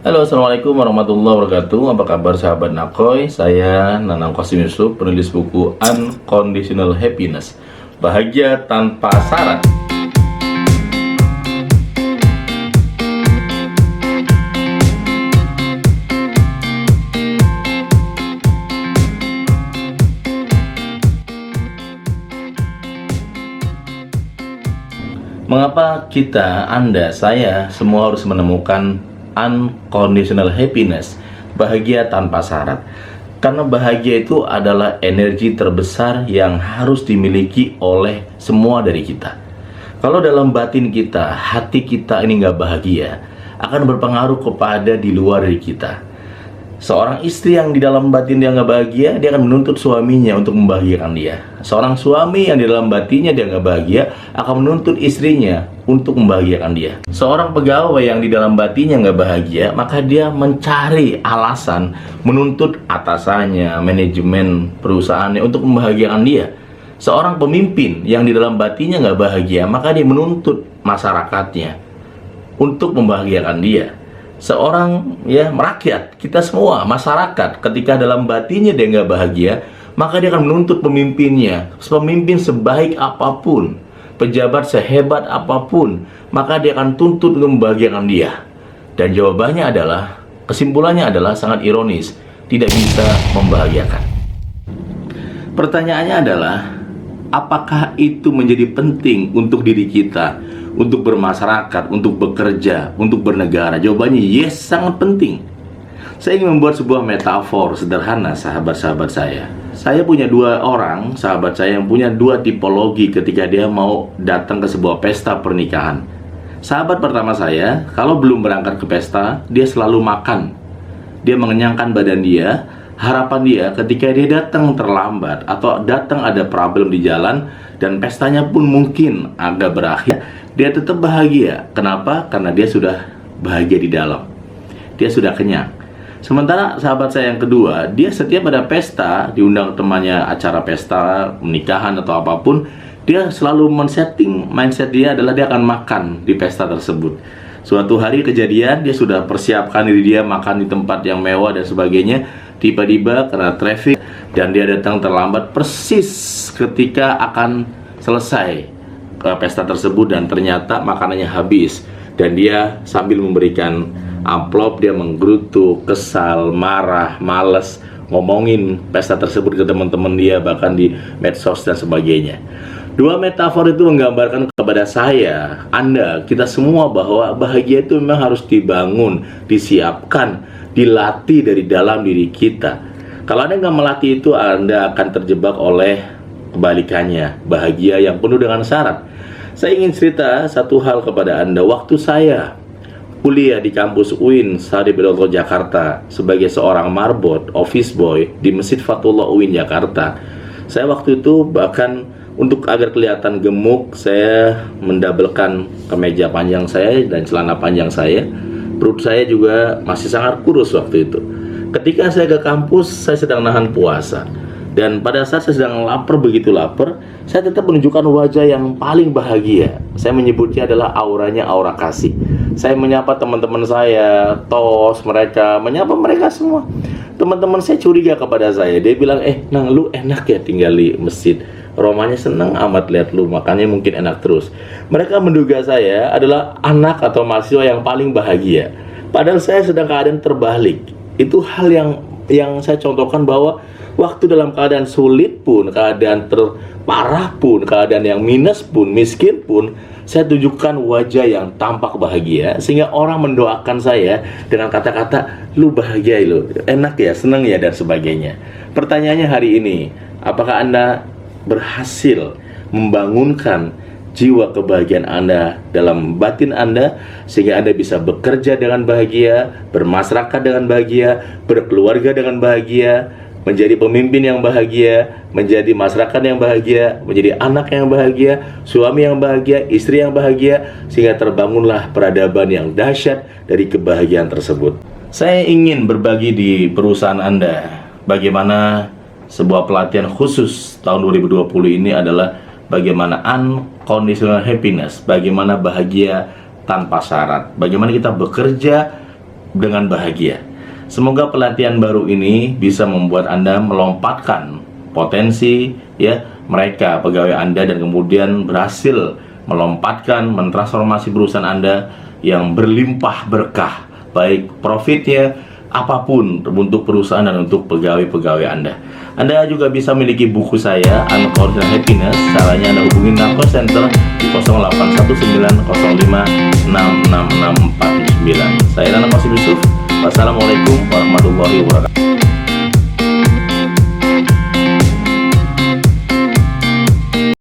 Halo, assalamualaikum warahmatullahi wabarakatuh. Apa kabar sahabat Nakoy? Saya Nanang Qasim Yusuf, penulis buku Unconditional Happiness, bahagia tanpa syarat. Mengapa kita, Anda, saya, semua harus menemukan unconditional happiness, bahagia tanpa syarat? Karena bahagia itu adalah energi terbesar yang harus dimiliki oleh semua dari kita. Kalau dalam batin kita, hati kita ini nggak bahagia, akan berpengaruh kepada di luar dari kita. Seorang istri yang di dalam batin dia nggak bahagia, dia akan menuntut suaminya untuk membahagiakan dia. Seorang suami yang di dalam batinnya dia nggak bahagia, akan menuntut istrinya untuk membahagiakan dia. Seorang pegawai yang di dalam batinnya nggak bahagia, maka dia mencari alasan menuntut atasannya, manajemen perusahaannya untuk membahagiakan dia. Seorang pemimpin yang di dalam batinnya nggak bahagia, maka dia menuntut masyarakatnya untuk membahagiakan dia. Seorang merakyat, kita semua, masyarakat, ketika dalam batinnya dia nggak bahagia, maka dia akan menuntut pemimpinnya. Pemimpin sebaik apapun, pejabat sehebat apapun, maka dia akan tuntut untuk membahagiakan dia. Dan jawabannya adalah, kesimpulannya adalah sangat ironis, tidak bisa membahagiakan. Pertanyaannya adalah, apakah itu menjadi penting untuk diri kita, untuk bermasyarakat, untuk bekerja, untuk bernegara? Jawabannya yes, sangat penting. Saya ingin membuat sebuah metafor sederhana, sahabat-sahabat saya. Saya punya dua orang, sahabat saya, yang punya dua tipologi ketika dia mau datang ke sebuah pesta pernikahan. Sahabat pertama saya, kalau belum berangkat ke pesta, dia selalu makan. Dia mengenyangkan badan dia. Harapan dia ketika dia datang terlambat atau datang ada problem di jalan dan pestanya pun mungkin agak berakhir, dia tetap bahagia. Kenapa? Karena dia sudah bahagia di dalam. Dia sudah kenyang. Sementara sahabat saya yang kedua, dia setiap ada pesta, diundang temannya acara pesta, nikahan atau apapun, dia selalu men-setting mindset dia adalah dia akan makan di pesta tersebut. Suatu hari kejadian, dia sudah persiapkan diri dia makan di tempat yang mewah dan sebagainya. Tiba-tiba karena traffic dan dia datang terlambat persis ketika akan selesai ke pesta tersebut, dan ternyata makanannya habis. Dan dia sambil memberikan amplop, dia menggerutu, kesal, marah, males, ngomongin pesta tersebut ke teman-teman dia, bahkan di medsos dan sebagainya. Dua metafor itu menggambarkan kepada saya, Anda, kita semua, bahwa bahagia itu memang harus dibangun, disiapkan, dilatih dari dalam diri kita. Kalau Anda nggak melatih itu, Anda akan terjebak oleh kebalikannya, bahagia yang penuh dengan syarat. Saya ingin cerita satu hal kepada Anda. Waktu saya kuliah di kampus UIN Sari Bedoto Jakarta sebagai seorang marbot, office boy di Masjid Fatullah UIN Jakarta, saya waktu itu bahkan untuk agar kelihatan gemuk, saya mendabelkan kemeja panjang saya dan celana panjang saya. Perut saya juga masih sangat kurus waktu itu. Ketika saya ke kampus, saya sedang nahan puasa. Dan pada saat saya sedang lapar, begitu lapar, saya tetap menunjukkan wajah yang paling bahagia. Saya menyebutnya adalah auranya aura kasih. Saya menyapa teman-teman saya, tos mereka, menyapa mereka semua. Teman-teman saya curiga kepada saya. Dia bilang, Nang, lu enak ya tinggal di masjid. Romanya senang amat lihat lu, makanya mungkin enak terus. Mereka menduga saya adalah anak atau mahasiswa yang paling bahagia. Padahal saya sedang keadaan terbalik. Itu hal yang saya contohkan, bahwa waktu dalam keadaan sulit pun, keadaan terparah pun, keadaan yang minus pun, miskin pun, saya tunjukkan wajah yang tampak bahagia, sehingga orang mendoakan saya dengan kata-kata, lu bahagia, lu enak ya, senang ya, dan sebagainya. Pertanyaannya hari ini, apakah Anda berhasil membangunkan jiwa kebahagiaan Anda dalam batin Anda, sehingga Anda bisa bekerja dengan bahagia, bermasyarakat dengan bahagia, berkeluarga dengan bahagia, menjadi pemimpin yang bahagia, menjadi masyarakat yang bahagia, menjadi anak yang bahagia, suami yang bahagia, istri yang bahagia, sehingga terbangunlah peradaban yang dahsyat dari kebahagiaan tersebut. Saya ingin berbagi di perusahaan Anda bagaimana sebuah pelatihan khusus tahun 2020 ini adalah bagaimana unconditional happiness, bagaimana bahagia tanpa syarat, bagaimana kita bekerja dengan bahagia. Semoga pelatihan baru ini bisa membuat Anda melompatkan potensi ya mereka pegawai Anda dan kemudian berhasil melompatkan, mentransformasi perusahaan Anda yang berlimpah berkah, baik profitnya apapun untuk perusahaan dan untuk pegawai-pegawai Anda. Anda juga bisa memiliki buku saya Unconditional Happiness. Caranya Anda hubungi Narko Center di 0819056649. Saya Nana Yusuf. Wassalamualaikum warahmatullahi wabarakatuh.